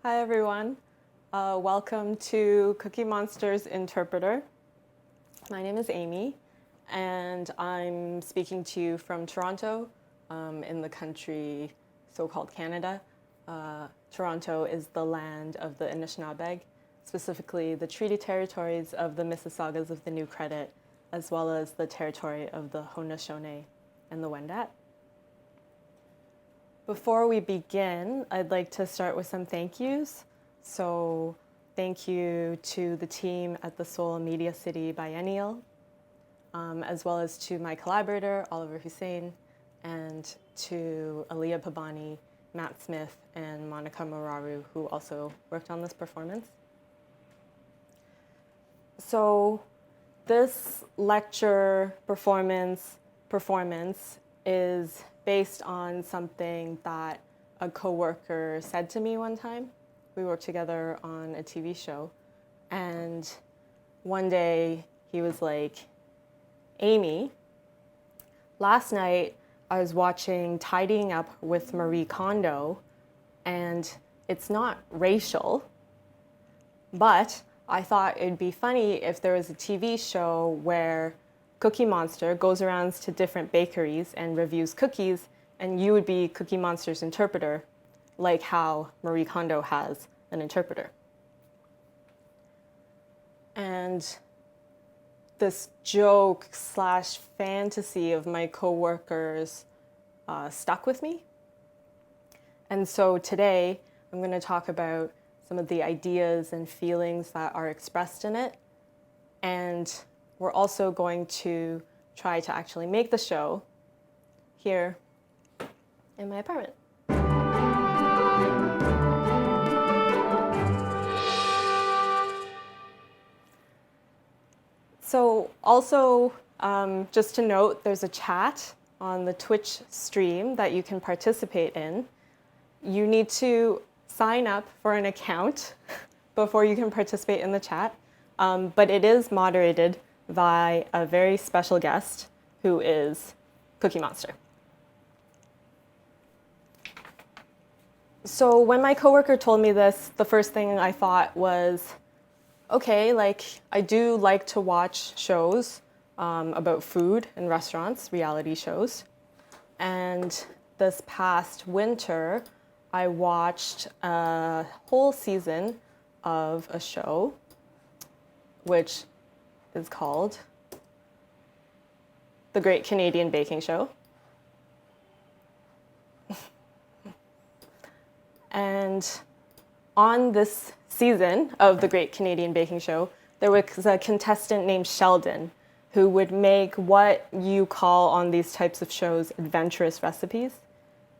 Hi everyone, welcome to Cookie Monster's Interpreter. My name is Amy and I'm speaking to you from Toronto in the country so-called Canada. Toronto is the land of the Anishinaabe, specifically the treaty territories of the Mississaugas of the New Credit, as well as the territory of the Haudenosaunee and the Wendat. Before we begin, I'd like to start with some thank yous. So thank you to the team at the Seoul Mediacity Biennale, as well as to my collaborator, Oliver HUSAIN, and to Aliyah Pabani, Matt Smith, and Monica Moraru, who also worked on this performance. So this lecture performance is based on something that a coworker said to me one time. We worked together on a TV show, and one day he was like, Amy, last night I was watching Tidying Up with Marie Kondo, and it's not racial, but I thought it'd be funny if there was a TV show where Cookie Monster goes around to different bakeries and reviews cookies, and you would be Cookie Monster's interpreter, like how Marie Kondo has an interpreter. And this joke slash fantasy of my coworkers stuck with me. And so today I'm going to talk about some of the ideas and feelings that are expressed in it. And we're also going to try to actually make the show here in my apartment. So also, just to note, there's a chat on the Twitch stream that you can participate in. You need to sign up for an account before you can participate in the chat, but it is moderated by a very special guest who is Cookie Monster. So when my coworker told me this, the first thing I thought was, okay, like I do like to watch shows about food and restaurants, reality shows. And this past winter, I watched a whole season of a show, which is called The Great Canadian Baking Show. And on this season of The Great Canadian Baking Show, there was a contestant named Sheldon who would make what you call on these types of shows adventurous recipes.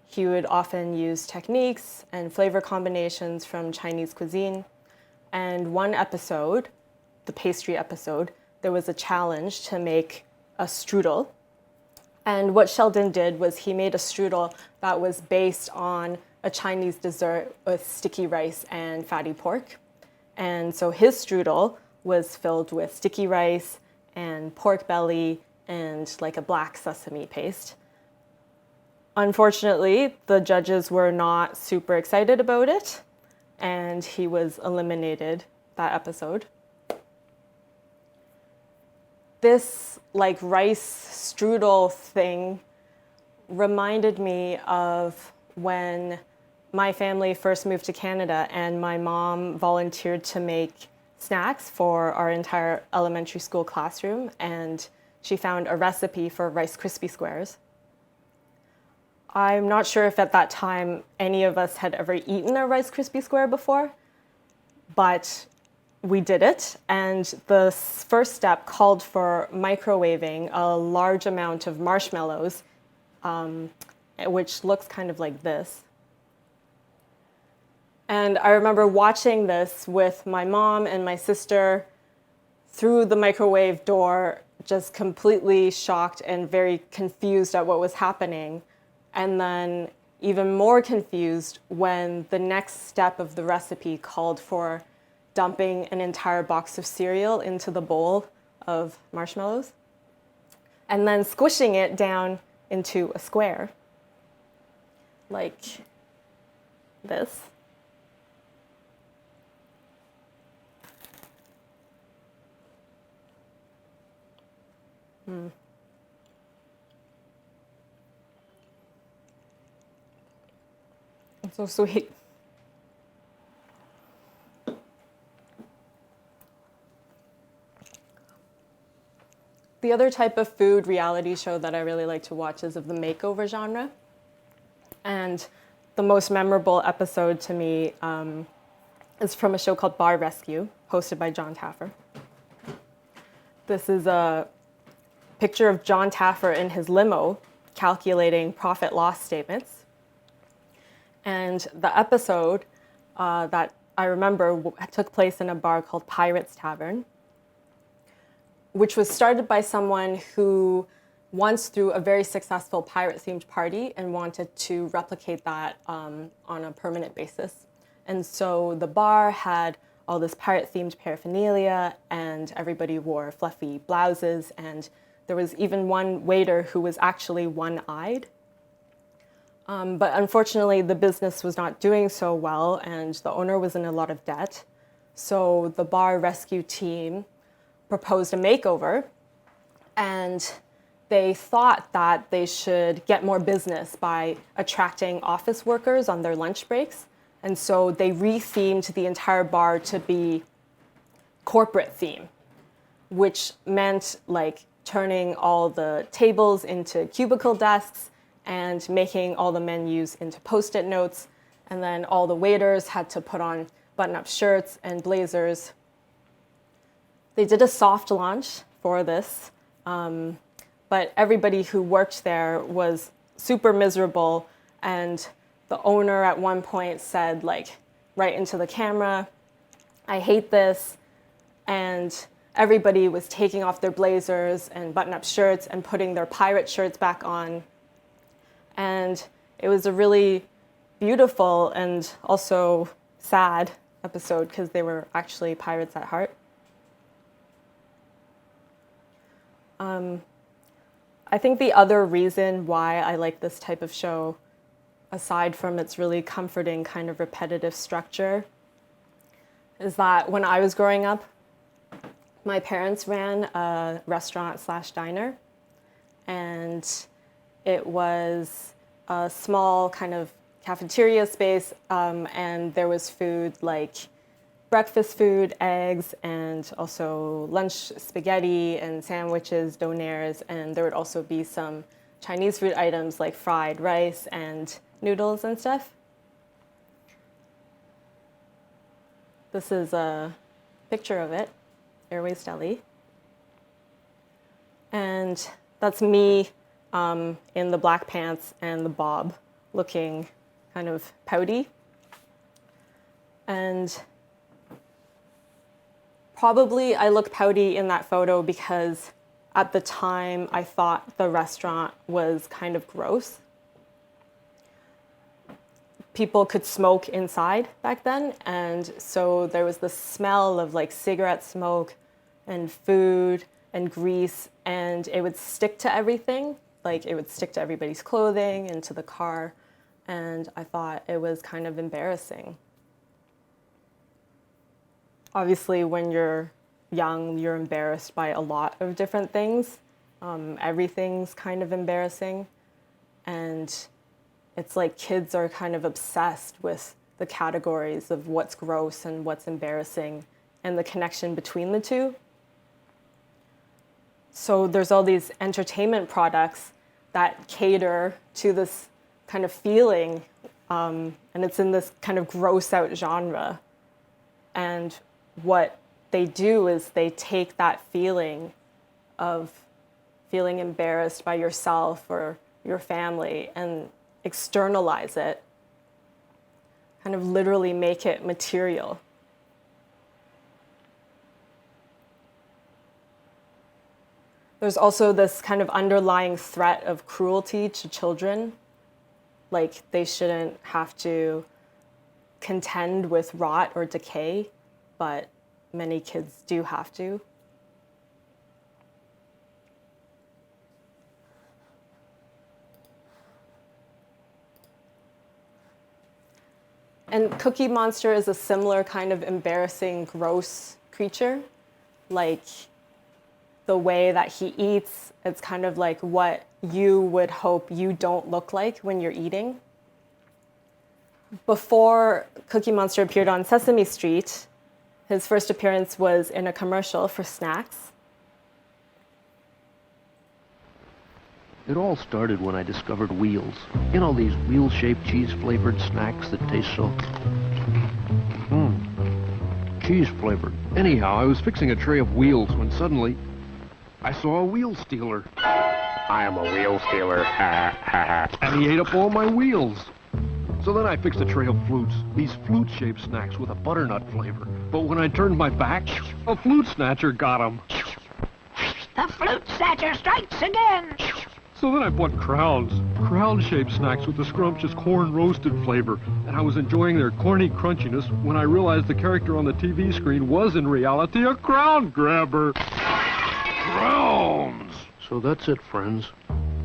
He would often use techniques and flavor combinations from Chinese cuisine. And one episode, the pastry episode, there was a challenge to make a strudel. And what Sheldon did was he made a strudel that was based on a Chinese dessert with sticky rice and fatty pork. And so his strudel was filled with sticky rice and pork belly and like a black sesame paste. Unfortunately, the judges were not super excited about it, and he was eliminated that episode. This like rice strudel thing reminded me of when my family first moved to Canada and my mom volunteered to make snacks for our entire elementary school classroom, and she found a recipe for Rice Krispie squares. I'm not sure if at that time any of us had ever eaten a Rice Krispie square before, but we did it, and the first step called for microwaving a large amount of marshmallows, which looks kind of like this. And I remember watching this with my mom and my sister through the microwave door, just completely shocked and very confused at what was happening. And then even more confused when the next step of the recipe called for dumping an entire box of cereal into the bowl of marshmallows and then squishing it down into a square like this. It's so sweet. The other type of food reality show that I really like to watch is of the makeover genre. And the most memorable episode to me is from a show called Bar Rescue, hosted by John Taffer. This is a picture of John Taffer in his limo calculating profit-loss statements. And the episode that I remember took place in a bar called Pirates Tavern, which was started by someone who once threw a very successful pirate-themed party and wanted to replicate that on a permanent basis. And so the bar had all this pirate-themed paraphernalia, and everybody wore fluffy blouses, and there was even one waiter who was actually one-eyed. But unfortunately, the business was not doing so well, and the owner was in a lot of debt. So the bar rescue team proposed a makeover, and they thought that they should get more business by attracting office workers on their lunch breaks. And so they rethemed the entire bar to be corporate theme, which meant like turning all the tables into cubicle desks and making all the menus into Post-it notes. And then all the waiters had to put on button-up shirts and blazers. They did a soft launch for this, but everybody who worked there was super miserable, and the owner at one point said, like, right into the camera, "I hate this," and everybody was taking off their blazers and button-up shirts and putting their pirate shirts back on, and it was a really beautiful and also sad episode because they were actually pirates at heart. I think the other reason why I like this type of show, aside from its really comforting kind of repetitive structure, is that when I was growing up, my parents ran a restaurant/diner, and it was a small kind of cafeteria space, and there was food like breakfast food, eggs, and also lunch spaghetti and sandwiches, donaires, and there would also be some Chinese food items like fried rice and noodles and stuff. This is a picture of it, Airways Deli. And that's me in the black pants and the bob, looking kind of pouty. And probably I look pouty in that photo because at the time I thought the restaurant was kind of gross. People could smoke inside back then, and so there was the smell of like cigarette smoke and food and grease, and it would stick to everything. Like it would stick to everybody's clothing and to the car, and I thought it was kind of embarrassing. Obviously, when you're young, you're embarrassed by a lot of different things. Everything's kind of embarrassing. And it's like kids are kind of obsessed with the categories of what's gross and what's embarrassing and the connection between the two. So there's all these entertainment products that cater to this kind of feeling, and it's in this kind of gross out genre. And what they do is they take that feeling of feeling embarrassed by yourself or your family and externalize it, kind of literally make it material. There's also this kind of underlying threat of cruelty to children. Like they shouldn't have to contend with rot or decay, but many kids do have to. And Cookie Monster is a similar kind of embarrassing, gross creature. Like the way that he eats, it's kind of like what you would hope you don't look like when you're eating. Before Cookie Monster appeared on Sesame Street, his first appearance was in a commercial for snacks. It all started when I discovered Wheels. You know, these wheel-shaped cheese-flavored snacks that taste so... cheese-flavored. Anyhow, I was fixing a tray of Wheels when suddenly I saw a wheel stealer. I am a wheel stealer. Ha, ha, ha. And he ate up all my wheels. So then I fixed a tray of flutes, these flute-shaped snacks with a butternut flavor. But when I turned my back, a flute snatcher got them. The flute snatcher strikes again! So then I bought crowns, crown-shaped snacks with the scrumptious corn-roasted flavor, and I was enjoying their corny crunchiness when I realized the character on the TV screen was in reality a crown grabber. Crowns! So that's it, friends.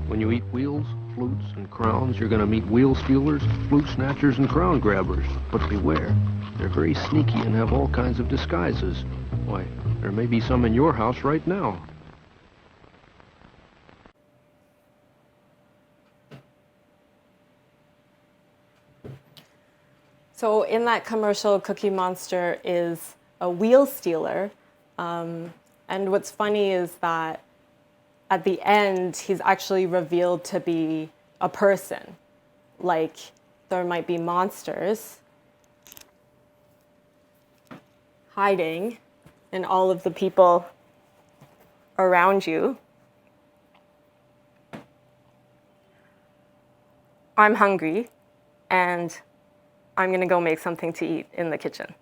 When you eat wheels, flutes, and crowns, you're gonna meet wheel stealers, flute snatchers, and crown grabbers. But beware, they're very sneaky and have all kinds of disguises. Why, there may be some in your house right now. So in that commercial, Cookie Monster is a wheel stealer. And what's funny is that at the end, he's actually revealed to be a person. Like, there might be monsters hiding in all of the people around you. I'm hungry, and I'm gonna go make something to eat in the kitchen.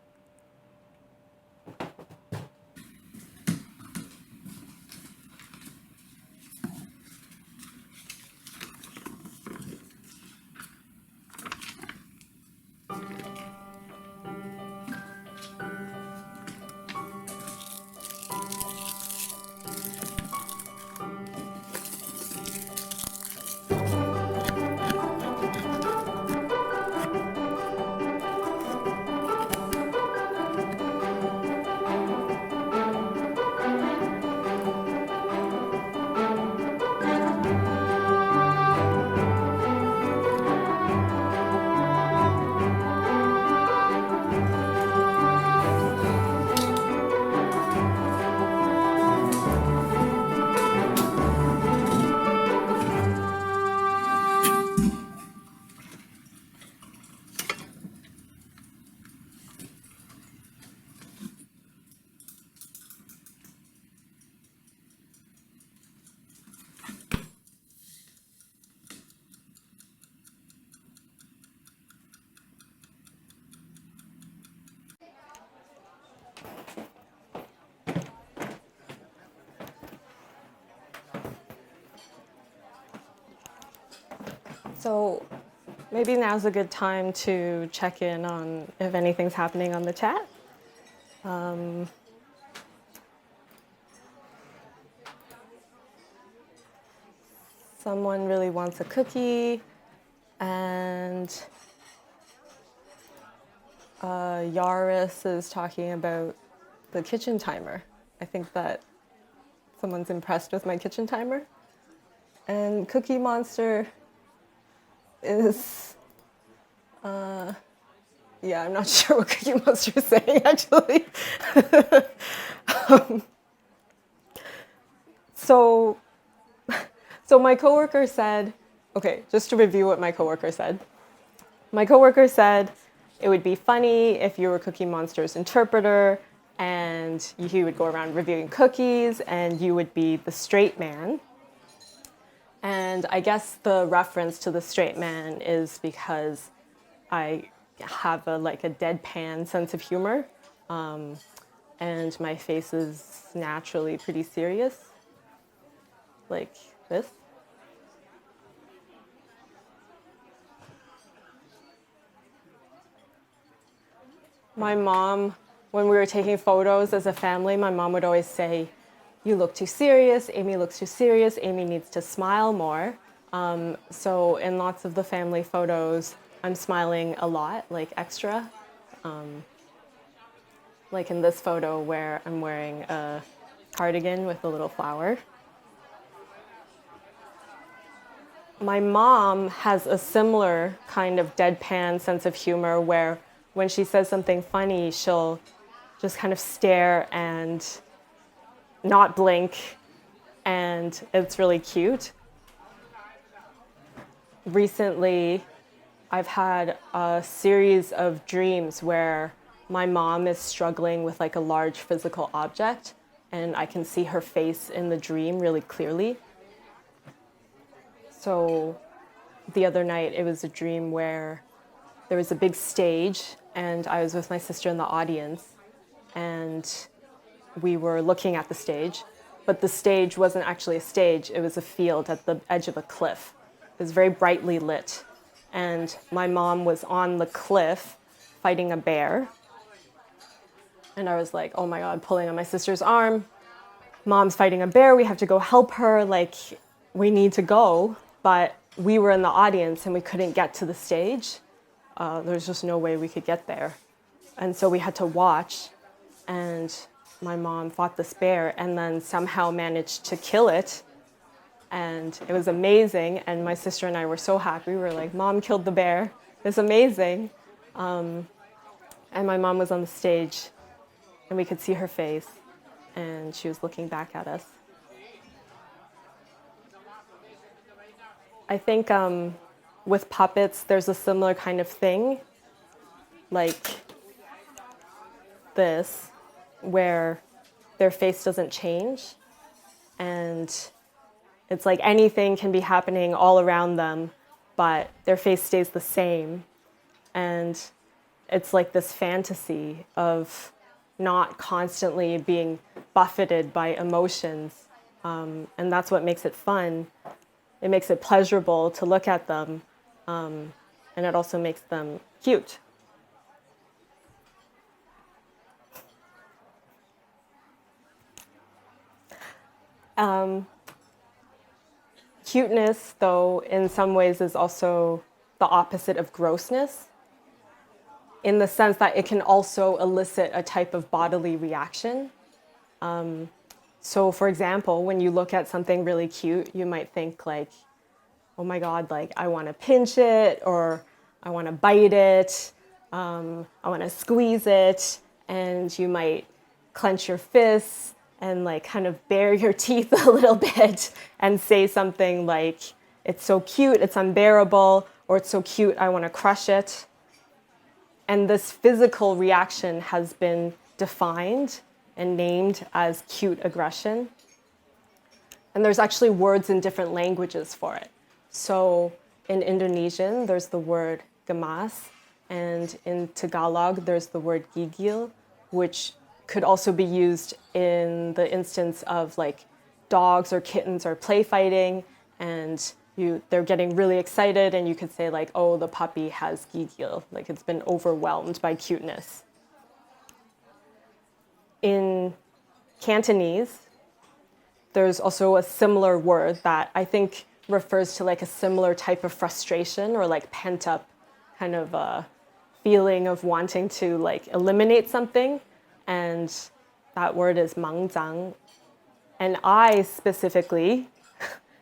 So maybe now's a good time to check in on if anything's happening on the chat. Someone really wants a cookie, and Yaris is talking about the kitchen timer. I think that someone's impressed with my kitchen timer. And Cookie Monster is, yeah, I'm not sure what Cookie Monster is saying, actually. So my coworker said, okay, just to review what my coworker said. My coworker said it would be funny if you were Cookie Monster's interpreter and he would go around reviewing cookies and you would be the straight man. And I guess the reference to the straight man is because I have a deadpan sense of humor, and my face is naturally pretty serious, like this. My mom, when we were taking photos as a family, my mom would always say, "You look too serious, Amy looks too serious, Amy needs to smile more." So in lots of the family photos, I'm smiling a lot, like extra. Like in this photo where I'm wearing a cardigan with a little flower. My mom has a similar kind of deadpan sense of humor where when she says something funny, she'll just kind of stare and not blink, and it's really cute. Recently, I've had a series of dreams where my mom is struggling with like a large physical object, and I can see her face in the dream really clearly. So the other night, it was a dream where there was a big stage, and I was with my sister in the audience, and we were looking at the stage, but the stage wasn't actually a stage, it was a field at the edge of a cliff. It was very brightly lit, and my mom was on the cliff fighting a bear. And I was like, oh my God, pulling on my sister's arm. Mom's fighting a bear, we have to go help her, like, we need to go. But we were in the audience and we couldn't get to the stage. There's just no way we could get there. And so we had to watch, and my mom fought this bear and then somehow managed to kill it. And it was amazing, and my sister and I were so happy. We were like, Mom killed the bear. It's amazing. And my mom was on the stage, and we could see her face, and she was looking back at us. I think with puppets, there's a similar kind of thing, like this, where their face doesn't change, and it's like anything can be happening all around them, but their face stays the same. And it's like this fantasy of not constantly being buffeted by emotions. And that's what makes it fun. It makes it pleasurable to look at them, and it also makes them cute. Cuteness, though, in some ways is also the opposite of grossness, in the sense that it can also elicit a type of bodily reaction. So for example, when you look at something really cute, you might think like, oh my God, like I want to pinch it, or I want to bite it, I want to squeeze it, and you might clench your fists and like kind of bare your teeth a little bit and say something like, it's so cute, it's unbearable, or it's so cute, I want to crush it. And this physical reaction has been defined and named as cute aggression. And there's actually words in different languages for it. So in Indonesian, there's the word gemas, and in Tagalog, there's the word gigil, which could also be used in the instance of like dogs or kittens are play fighting, and they're getting really excited, and you could say like, oh, the puppy has gigil, like it's been overwhelmed by cuteness. In Cantonese, there's also a similar word that I think refers to like a similar type of frustration or like pent up kind of a feeling of wanting to like eliminate something. And that word is 망장. And I specifically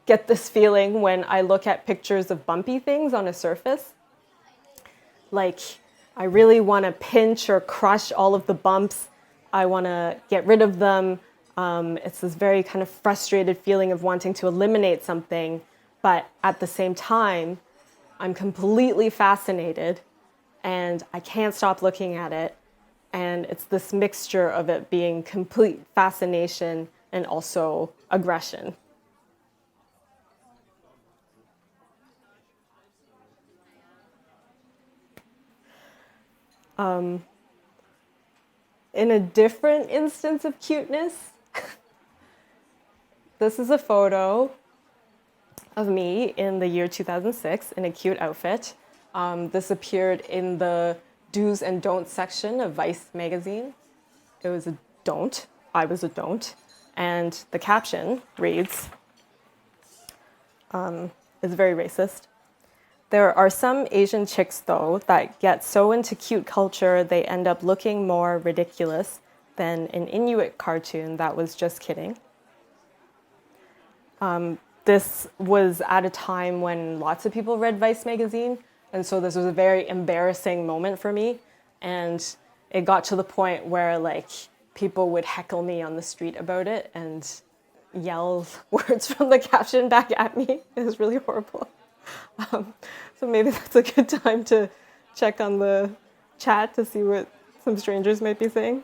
get this feeling when I look at pictures of bumpy things on a surface. Like I really want to pinch or crush all of the bumps. I want to get rid of them. It's this very kind of frustrated feeling of wanting to eliminate something, but at the same time, I'm completely fascinated and I can't stop looking at it. And it's this mixture of it being complete fascination and also aggression. In a different instance of cuteness, this is a photo of me in the year 2006 in a cute outfit. This appeared in the do's and don'ts section of Vice magazine. It was a don't. I was a don't. And the caption reads, it's very racist. There are some Asian chicks, though, that get so into cute culture they end up looking more ridiculous than an Inuit cartoon that was just kidding. This was at a time when lots of people read Vice magazine, and so this was a very embarrassing moment for me. And it got to the point where like people would heckle me on the street about it and yell words from the caption back at me. It was really horrible. So maybe that's a good time to check on the chat to see what some strangers might be saying.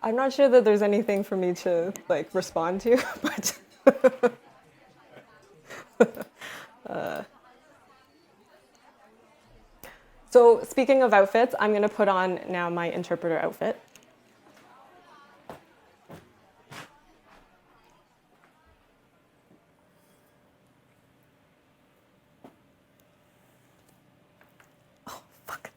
I'm not sure that there's anything for me to like respond to, but so speaking of outfits, I'm going to put on now my interpreter outfit. Oh, fuck.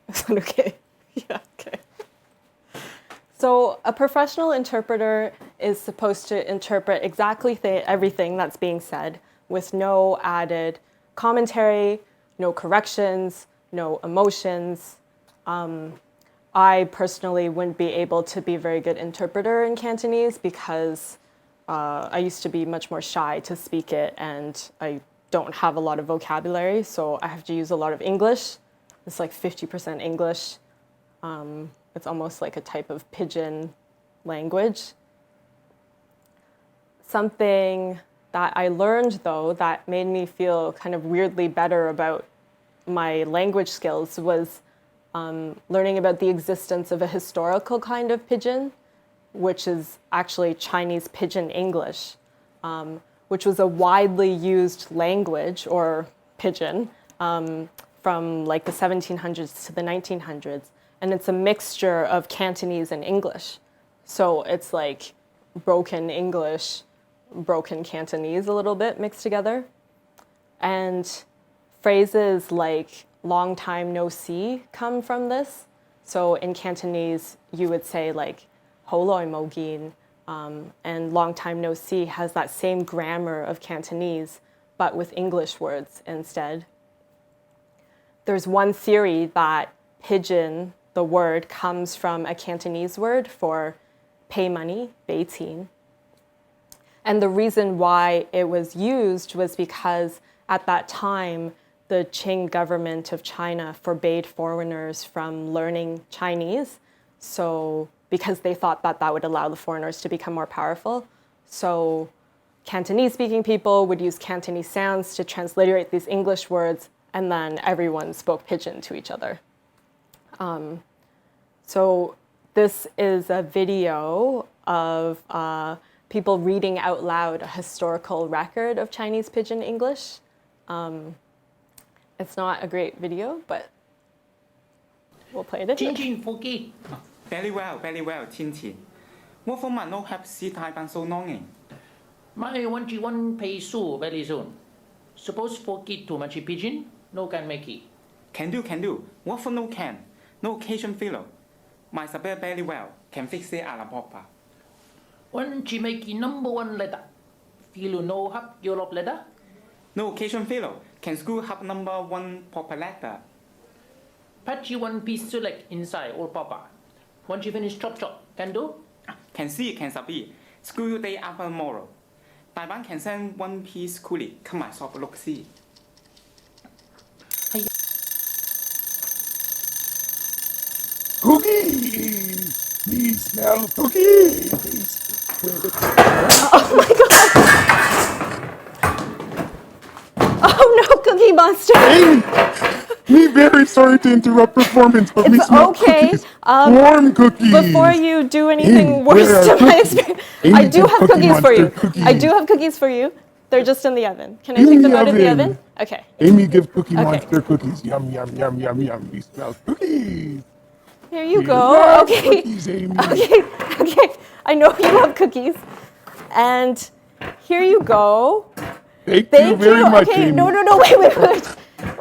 Is that okay? Yeah, okay. So a professional interpreter is supposed to interpret exactly everything that's being said with no added commentary, no corrections, no emotions. I personally wouldn't be able to be a very good interpreter in Cantonese because I used to be much more shy to speak it and I don't have a lot of vocabulary, so I have to use a lot of English. It's like 50% English. It's almost like a type of pidgin language. Something that I learned, though, that made me feel kind of weirdly better about my language skills was learning about the existence of a historical kind of pidgin, which is actually Chinese Pidgin English, which was a widely used language, or pidgin, from like the 1700s to the 1900s. And it's a mixture of Cantonese and English. So it's like broken English, broken Cantonese a little bit mixed together. And phrases like long time no see come from this. So in Cantonese, you would say like ho loi mo gin, and long time no see has that same grammar of Cantonese, but with English words instead. There's one theory that pidgin, the word, comes from a Cantonese word for pay money, 俾錢. And the reason why it was used was because at that time, the Qing government of China forbade foreigners from learning Chinese. So because they thought that that would allow the foreigners to become more powerful. So Cantonese-speaking people would use Cantonese sounds to transliterate these English words, and then everyone spoke pidgin to each other. So this is a video of people reading out loud a historical record of Chinese Pidgin English. It's not a great video, but we'll play it. Very well, Tintin. What for man no have see Taiwan so long? My 1G1 pay so very soon. Suppose forget too much pigeon, no can make it. Can do. What for no can? No occasion fellow. My spell very well, can fix it a la papa. 1G make number one letter. Feel no have Europe letter? No occasion fellow, can school have number one papa letter? Patchy one piece select inside or papa. Once you finish chop, can do? Can see, can sabi. School day after tomorrow. Taiwan can send one piece coolie. Come on, shop look see. Cookies! We smell cookies! Oh my god! Oh no, Cookie Monster! Amy! We're very sorry to interrupt performance, but we It's smell okay. cookies. Warm cookies! Before you do anything Amy, worse where to are my cookies? experience, Amy, I do give have Cookie cookies for you. Monster cookies. I do have cookies for you. They're just in the oven. Can I In take them the out of the oven. oven? Okay. Amy, give Cookie Okay. Monster cookies. Yum, yum, yum, yum, yum. We smell cookies. Here you We go. love Okay. cookies, Amy. Okay. I know you love cookies. And Here you go. Thank you Thank very you. much, Okay, Amy. no, wait.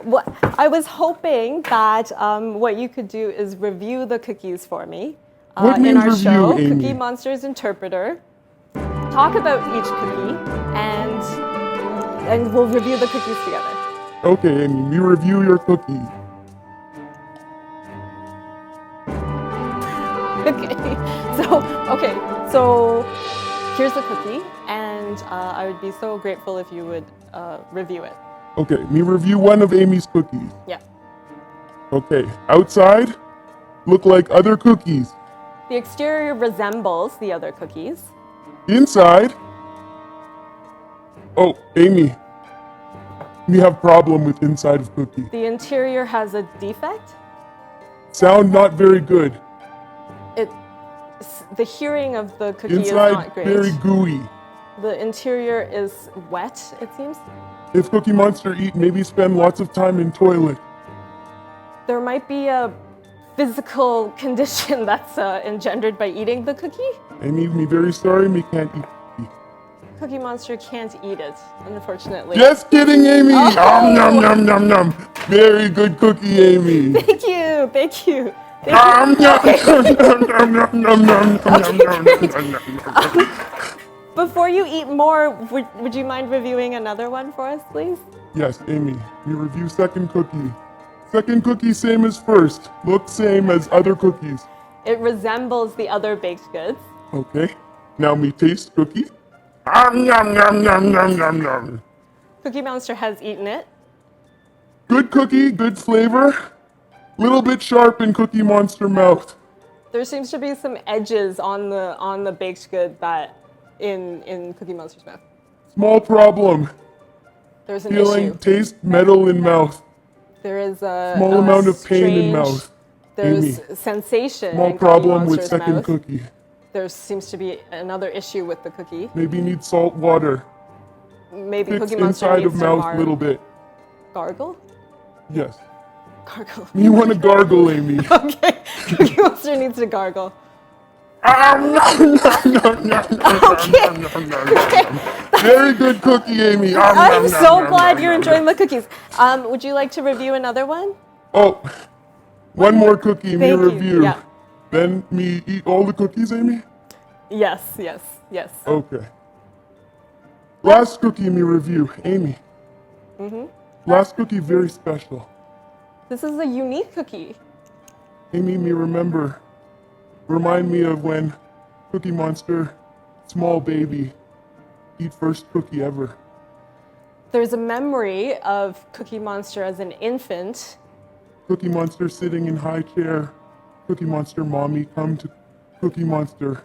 What, I was hoping that what you could do is review the cookies for me What in means our review, show, Amy? Cookie Monster's Interpreter. Talk about each cookie, and we'll review the cookies together. Okay, Amy, we review your cookie. So here's the cookie, and I would be so grateful if you would review it. Okay, me review one of Amy's cookies. Yeah. Okay, outside, look like other cookies. The exterior resembles the other cookies. Inside, oh, Amy, we have problem with inside of cookie. The interior has a defect. Sound not very good. The hearing of the cookie is Inside, not great. very gooey. The interior is wet, it seems. If Cookie Monster eat, maybe spend lots of time in toilet. There might be a physical condition that's engendered by eating the cookie. Amy, me very sorry, me can't eat cookie. Cookie Monster can't eat it, unfortunately. Just kidding, Amy. Nom nom nom nom nom. Very good cookie, Amy. Thank you. Nom nom nom nom nom nom nom nom. Before you eat more, would you mind reviewing another one for us, please? Yes, Amy. We review second cookie. Second cookie same as first. Look same as other cookies. It resembles the other baked goods. Okay. Now me taste cookie. Nom nom nom nom nom nom nom. Cookie Monster has eaten it. Good cookie, good flavor. Little bit sharp in Cookie Monster mouth. There seems to be some edges on the baked good that in Cookie Monster's mouth. Small problem. There's an Feeling issue. taste metal in mouth. There is a Small amount of pain in strange- mouth. There's Amy. sensation Small in Cookie problem with Monster's second mouth. cookie. There seems to be another issue with the cookie. Maybe need salt water. Maybe Fix Cookie Monster inside needs of to mouth a little bit. gargle. Yes. Gargle. You want to gargle, Amy? Okay. Cookie Monster needs to gargle. Very good cookie, Amy. I'm so glad you're enjoying the cookies. Would you like to review another one? Oh, one more cookie, me Thank you. review. Yeah. Then me eat all the cookies, Amy? Yes. Okay. Last cookie, me review. Amy. Last cookie, very special. This is a unique cookie. Amy, me remember. Remind me of when Cookie Monster, small baby, eat first cookie ever. There's a memory of Cookie Monster as an infant. Cookie Monster sitting in high chair. Cookie Monster mommy come to Cookie Monster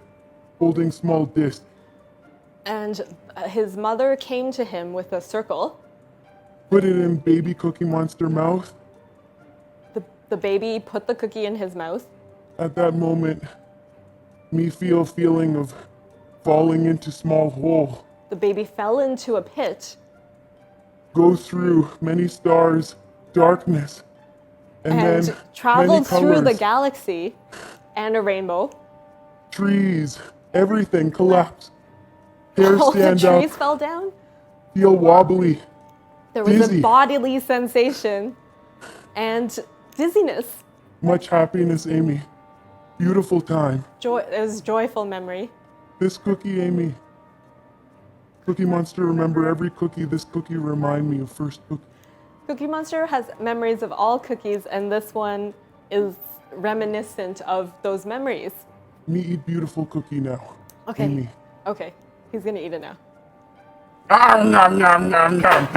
holding small disc. And his mother came to him with a circle. Put it in baby Cookie Monster mouth. The baby put the cookie in his mouth. At that moment, me feel feeling of falling into small hole. The baby fell into a pit Go through many stars, darkness, and then many traveled through the colors. galaxy and a rainbow. Trees, everything collapse. Hair All the stand trees up, fell down. feel wobbly. There was Dizzy. a bodily sensation and dizziness. Much happiness, Amy. Beautiful time. It was a joyful memory. This cookie, Amy. Cookie Monster, remember every cookie. This cookie remind me of first cookie. Cookie Monster has memories of all cookies, and this one is reminiscent of those memories. Me eat beautiful cookie now. Okay. Amy. Okay, he's gonna eat it now. Nom nom nom nom. Nom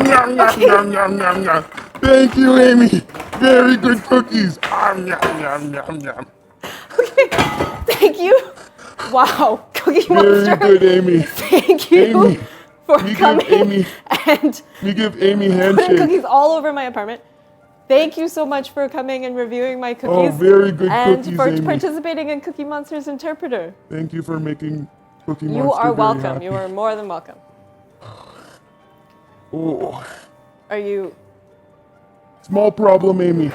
nom nom nom nom nom nom. Thank you, Amy. Very good cookies. Nom nom nom nom. Okay, thank you. Wow, Cookie Very Monster. good, Amy. Thank you Amy, for we give coming Amy- and We give Amy putting handshake. cookies all over my apartment. Thank you so much for coming and reviewing my cookies. Oh, very good and cookies, for Amy. participating in Cookie Monster's Interpreter. Thank you for making Cookie Monster You are very welcome. happy. You are more than welcome. Oh, Are you small problem, Amy.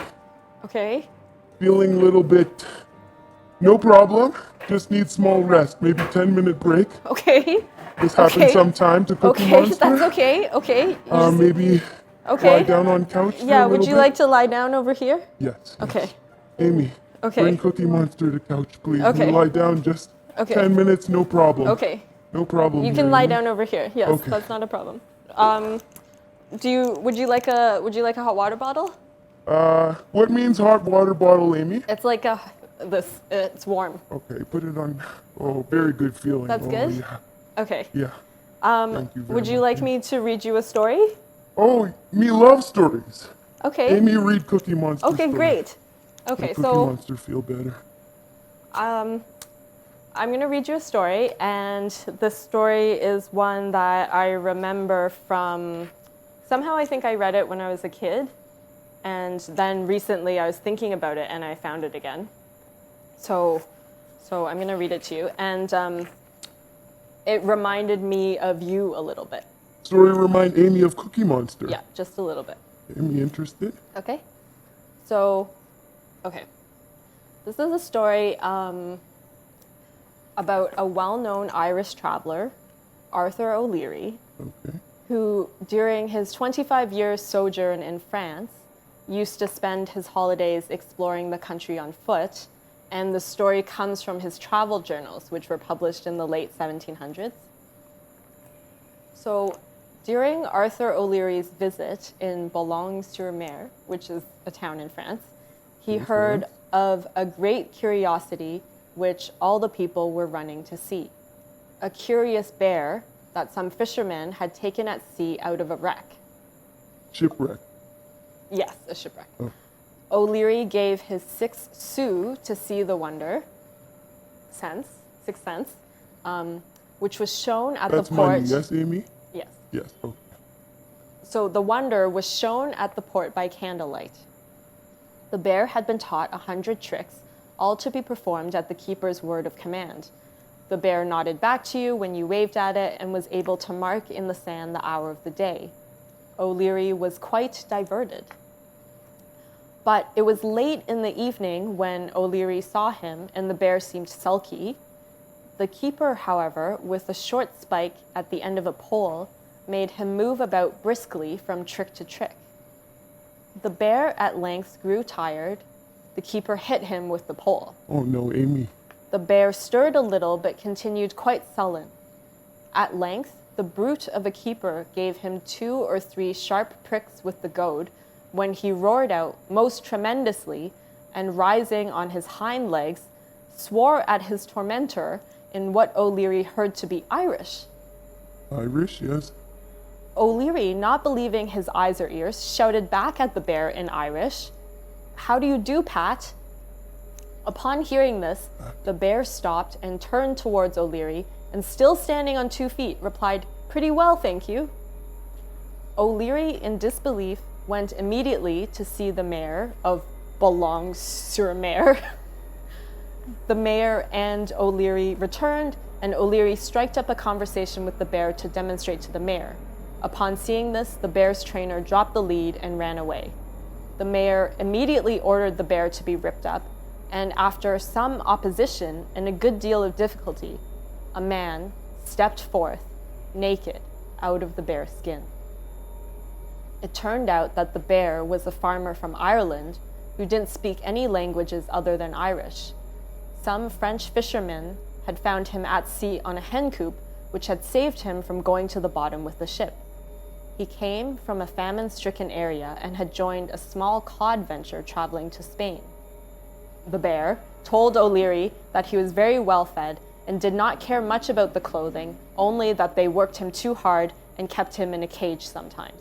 okay? Feeling a little bit. No problem. just need small rest, maybe 10-minute break. Okay. This happens sometime to Cookie Okay, Monster. that's okay. Okay. You just- Maybe Okay. lie down on couch for Yeah, a would little you bit. like to lie down over here? Yes. Okay. Amy, Okay. bring Cookie Monster to couch, please. Okay. You lie down just Okay. 10 minutes, no problem. Okay. No problem. You here, can lie Amy. down over here. Yes, Okay. that's not a problem. Would you like a hot water bottle? What means hot water bottle, Amy? It's like it's warm. Okay, put it on. Oh, very good feeling. That's oh, good? Yeah. Okay. Yeah. Thank you very Would you much. like me to read you a story? Oh, me love stories. Okay. Amy, read Cookie Monster. Okay, story. great. Okay, Make Cookie so Monster feel better. I'm going to read you a story, and this story is one that I remember from, somehow I think I read it when I was a kid, and then recently I was thinking about it and I found it again. So I'm going to read it to you, and it reminded me of you a little bit. Story remind Amy of Cookie Monster. Yeah, just a little bit. Amy interested? Okay. So, okay. This is a story about a well-known Irish traveler, Arthur O'Leary, Okay. who, during his 25-year sojourn in France, used to spend his holidays exploring the country on foot, and the story comes from his travel journals, which were published in the late 1700s. So, during Arthur O'Leary's visit in Boulogne-sur-Mer, which is a town in France, he heard of a great curiosity which all the people were running to see. A curious bear that some fishermen had taken at sea out of a wreck. Shipwreck. Yes, a shipwreck. Oh. O'Leary gave his 6 sous to see the wonder, 6 cents, which was shown at That's the port. money, yes, Amy? Yes. Yes. Okay. So the wonder was shown at the port by candlelight. The bear had been taught 100 tricks, all to be performed at the keeper's word of command. The bear nodded back to you when you waved at it and was able to mark in the sand the hour of the day. O'Leary was quite diverted. But it was late in the evening when O'Leary saw him and the bear seemed sulky. The keeper, however, with a short spike at the end of a pole, made him move about briskly from trick to trick. The bear at length grew tired. The keeper hit him with the pole. Oh no, Amy. The bear stirred a little but continued quite sullen. At length, the brute of a keeper gave him 2 or 3 sharp pricks with the goad, when he roared out most tremendously, and rising on his hind legs, swore at his tormentor in what O'Leary heard to be Irish. Irish, yes. O'Leary, not believing his eyes or ears, shouted back at the bear in Irish, "How do you do, Pat?" Upon hearing this, the bear stopped and turned towards O'Leary, and still standing on 2 feet, replied, "Pretty well, thank you." O'Leary, in disbelief, went immediately to see the mayor of Boulogne-sur-Mer. The mayor and O'Leary returned, and O'Leary striked up a conversation with the bear to demonstrate to the mayor. Upon seeing this, the bear's trainer dropped the lead and ran away. The mayor immediately ordered the bear to be ripped up, and after some opposition and a good deal of difficulty, a man stepped forth, naked, out of the bear's skin. It turned out that the bear was a farmer from Ireland who didn't speak any languages other than Irish. Some French fishermen had found him at sea on a hen coop, which had saved him from going to the bottom with the ship. He came from a famine-stricken area and had joined a small cod venture traveling to Spain. The bear told O'Leary that he was very well fed and did not care much about the clothing, only that they worked him too hard and kept him in a cage sometimes.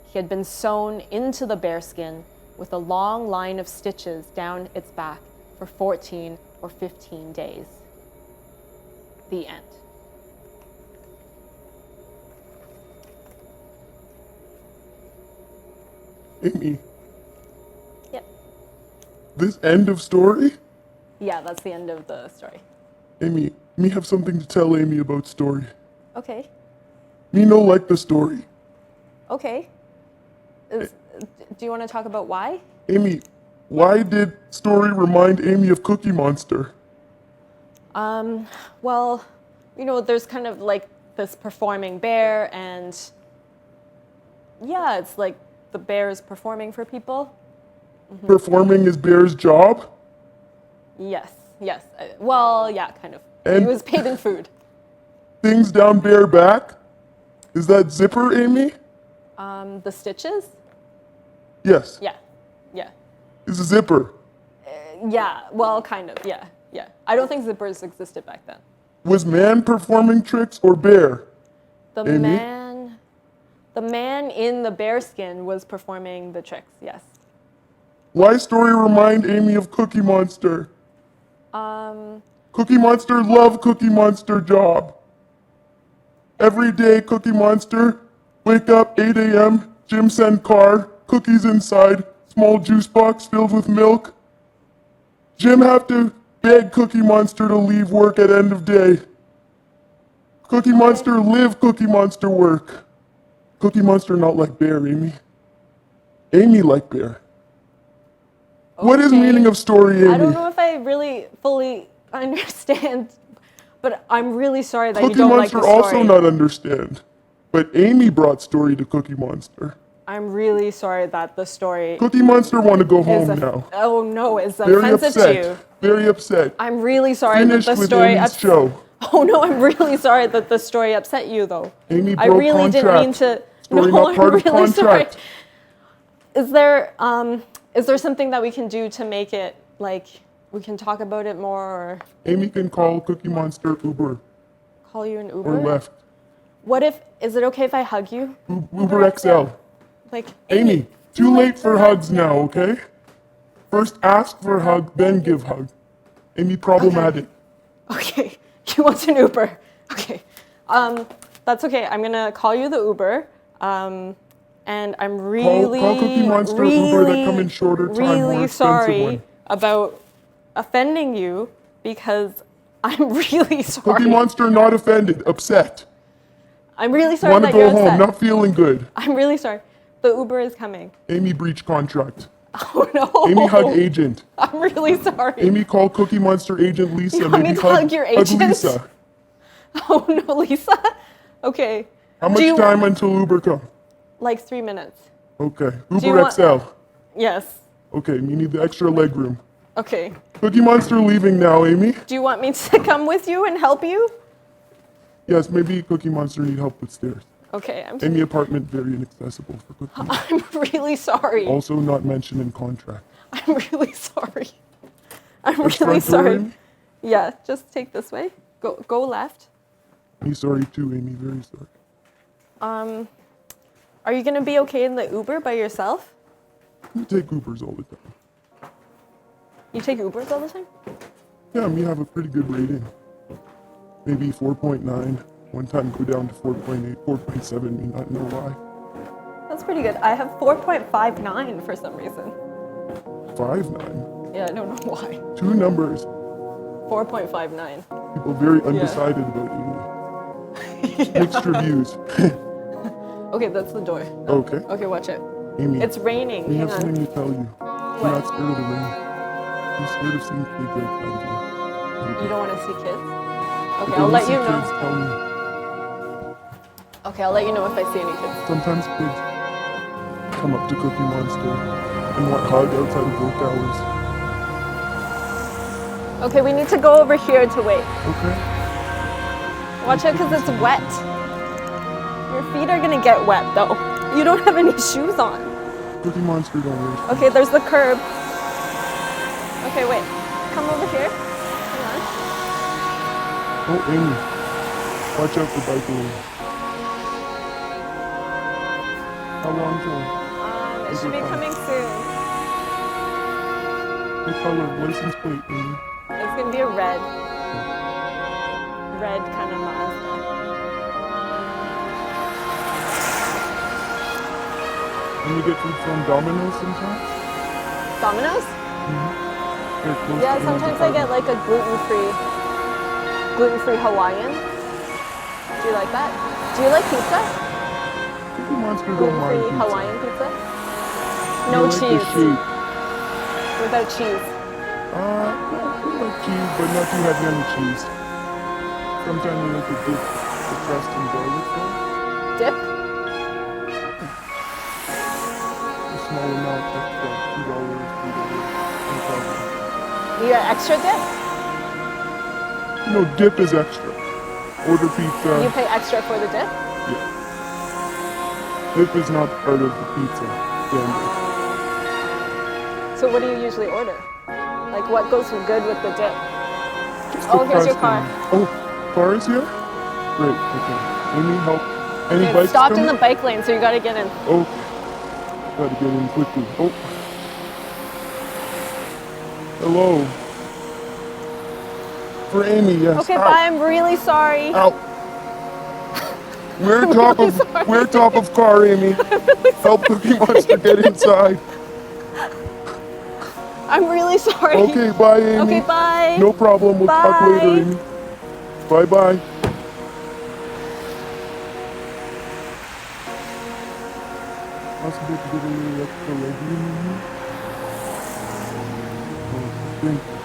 He had been sewn into the bearskin with a long line of stitches down its back for 14 or 15 days. The end. Amy, Yep. this end of story? Yeah, that's the end of the story. Amy, me have something to tell Amy about story. Okay. Me no like the story. Okay. Do you want to talk about why? Amy, why did story remind Amy of Cookie Monster? Well, you know, there's kind of like this performing bear, and yeah, it's like the bear is performing for people. Performing is Bear's job? Yes, yes. Well, yeah, kind of. And- He was paid in food. Things down Bear back? Is that zipper, Amy? The stitches? Yes. Yeah, yeah. It's a zipper. Yeah, well, kind of, yeah, yeah. I don't think zippers existed back then. Was man performing tricks or Bear? The Amy? man in the bear skin was performing the tricks, yes. Why story remind Amy of Cookie Monster? Cookie Monster love Cookie Monster job. Every day Cookie Monster, wake up 8 a.m., gym send car, cookies inside, small juice box filled with milk. Jim have to beg Cookie Monster to leave work at end of day. Cookie Monster live Cookie Monster work. Cookie Monster not like Bear, Amy. Amy like Bear. What is Okay. meaning of story, Amy? I don't know if I really fully understand, but I'm really sorry that Cookie you don't like Monster the story. also not understand. But Amy brought story to Cookie Monster. I'm really sorry that the story Cookie Monster want to go is home now. oh no, it's Very offensive to you. upset. Very upset. I'm really sorry Finished that the with story Amy's show. Oh no, I'm really sorry that the story upset you though. Amy I broke really didn't mean contract. to. Story no, not part I'm of really sorry. contract. Is there something that we can do to make it like we can talk about it more, or Amy can call Cookie Monster Uber call you an Uber? or left. What if? Is it okay if I hug you? Uber XL. Like Amy, too late for hugs now, okay? First ask for hug, then give hug. Amy problematic. Okay, you want an Uber? Okay, that's okay. I'm gonna call you the Uber. And I'm really, call Cookie Monster really, Uber that come in shorter time, more really expensive sorry one. about offending you because I'm really sorry. Cookie Monster not offended, upset. I'm really sorry Want to that go you're home, upset. not feeling good. I'm really sorry. The Uber is coming. Amy breach contract. Oh no. Amy hug agent. I'm really sorry. Amy call Cookie Monster agent Lisa. You want me Maybe to hug your agent? Lisa. Oh no, Lisa. Okay. How Do much you- time until Uber come? Like 3 minutes. Okay. you Uber want- XL. Yes. Okay, you need the extra leg room. Okay. Cookie Monster leaving now, Amy. Do you want me to come with you and help you? Yes, maybe Cookie Monster need help with stairs. Okay, Amy apartment very inaccessible for Cookie Monster. I'm really sorry. Also not mentioned in contract. I'm really sorry. I'm Which really front door, sorry. Amy? Yeah, just take this way. Go left. Me sorry too, Amy. Very sorry. Are you gonna be okay in the Uber by yourself? You take Ubers all the time. You take Ubers all the time? Yeah, me have a pretty good rating. Maybe 4.9. One time go down to 4.8, 4.7. Me not know why. That's pretty good. I have 4.59 for some reason. 5.9. Yeah, I don't know why. Two numbers. 4.59. People very undecided about Amy. Mixed reviews. Okay, that's the door. Okay. Okay, watch it. Amy, It's raining. we Hang have something on. to tell you. We're not scared of the rain. We're scared of seeing kids outside here. You don't want to see kids? Okay, When I'll let see you kids, know. tell me. Okay, I'll let you know if I see any kids. Sometimes kids come up to Cookie Monster and want hug outside of work hours. Okay, we need to go over here to wait. Okay? Watch out because it's wet. Your feet are gonna get wet though. You don't have any shoes on. Cookie Monster don't wear. Okay, there's the curb. Okay, wait. Come over here. Hang Oh, Amy. Watch out for bike lane. How long till? on. It should be coming soon. What color license plate, Amy? It's gonna be a red kind of Mazda. Can you get food from Domino's sometimes? Domino's? They're close Yeah, to sometimes I get like a gluten-free Hawaiian. Do you like that? Do you like pizza? Cookie Monster don't mind Gluten-free pizza. Hawaiian pizza? You No like the cheese. shape. Without cheese. Yeah, like cheese, but not too heavy on the cheese. Sometimes we like to dip the crust in garlic sauce. Dip? A small amount, extra, $2, no problem. You got extra dip? No, dip is extra. Order pizza. You pay extra for the dip? Yeah. Dip is not part of the pizza standard. So what do you usually order? Like what goes good with the dip? Just Oh, the here's your crust car. and- Oh, car is here? Great, okay. Amy, help. Any Okay, bikes stopped in coming? the bike lane, so you gotta get in. Okay. Gotta get in quickly. Oh. Hello. For Amy, yes. Okay, Ow. bye. I'm really sorry. Ow. We're top really of sorry. we're top of car, Amy. Help Cookie Monster get inside. I'm really sorry. Okay, bye, Amy. Okay, bye. No problem. We'll talk Bye. later, Amy. Bye bye. Possible to get a little extra leg in here? Oh, thank you.